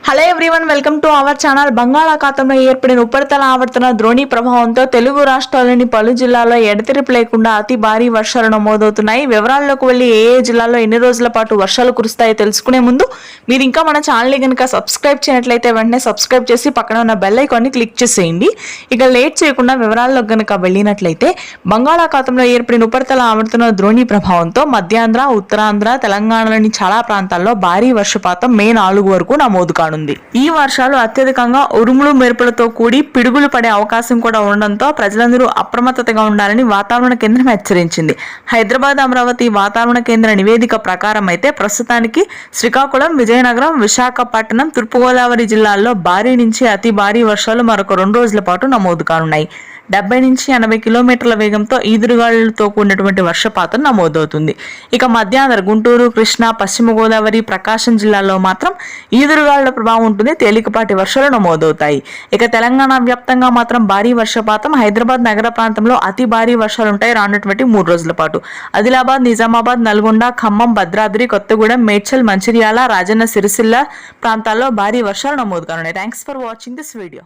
Hello everyone, welcome to our channel. బంగాళాఖాతంలో ఏర్పడిన ఉపరితల ఆవర్తన ద్రోణి ప్రభావంతో తెలుగు రాష్ట్రాల్లోని పలు జిల్లాల్లో ఎడతెరిపి లేకుండా అతి భారీ వర్షాలు నమోదవుతున్నాయి. వివరాల్లోకి వెళ్లి ఏ జిల్లాల్లో ఎన్ని రోజుల పాటు వర్షాలు కురుస్తాయో తెలుసుకునే ముందు మీరు ఇంకా మన ఛానల్ని కనుక సబ్స్క్రైబ్ చేయనట్లయితే వెంటనే సబ్స్క్రైబ్ చేసి పక్కన ఉన్న బెల్ ఐకాన్ని క్లిక్ చేసేయండి. ఇక లేట్ చేయకుండా వివరాల్లోకి కనుక వెళ్ళినట్లయితే బంగాళాఖాతంలో ఏర్పడిన ఉపరితల ఆవర్తన ద్రోణి ప్రభావంతో మధ్యాంధ్ర, ఉత్తరాంధ్ర, తెలంగాణలోని చాలా ప్రాంతాల్లో భారీ వర్షపాతం మే 4 వరకు నమోదు కానుంది. ఈ వర్షాలు అత్యధికంగా ఉరుములు మెరుపులతో కూడి పిడుగులు పడే అవకాశం కూడా ఉండడంతో ప్రజలందరూ అప్రమత్తతగా ఉండాలని వాతావరణ కేంద్రం హెచ్చరించింది. హైదరాబాద్, అమరావతి వాతావరణ కేంద్ర నివేదిక ప్రకారం అయితే ప్రస్తుతానికి శ్రీకాకుళం, విజయనగరం, విశాఖపట్నం, తూర్పుగోదావరి జిల్లాల్లో భారీ నుంచి అతి భారీ వర్షాలు మరొక 2 రోజుల పాటు నమోదు కానున్నాయి. 70 నుంచి 80 కిలోమీటర్ల వేగంతో ఈదురుగాలులతో కూడినటువంటి వర్షపాతం నమోదవుతుంది. ఇక మధ్యాంధ్ర, గుంటూరు, కృష్ణా, పశ్చిమ గోదావరి, ప్రకాశం జిల్లాల్లో మాత్రం ఈదురుగాలుల ప్రభావం ఉంటుంది. తేలికపాటి వర్షాలు నమోదవుతాయి. ఇక తెలంగాణ వ్యాప్తంగా మాత్రం భారీ వర్షపాతం, హైదరాబాద్ నగర ప్రాంతంలో అతి భారీ వర్షాలు ఉంటాయి రానున్నటువంటి 3 రోజుల పాటు. ఆదిలాబాద్, నిజామాబాద్, నల్గొండ, ఖమ్మం, భద్రాద్రి, కొత్తగూడెం, మేడ్చల్, మంచిర్యాల, రాజన్న సిరిసిల్ల ప్రాంతాల్లో భారీ వర్షాలు నమోదు కానున్నాయి. Thanks for watching this video.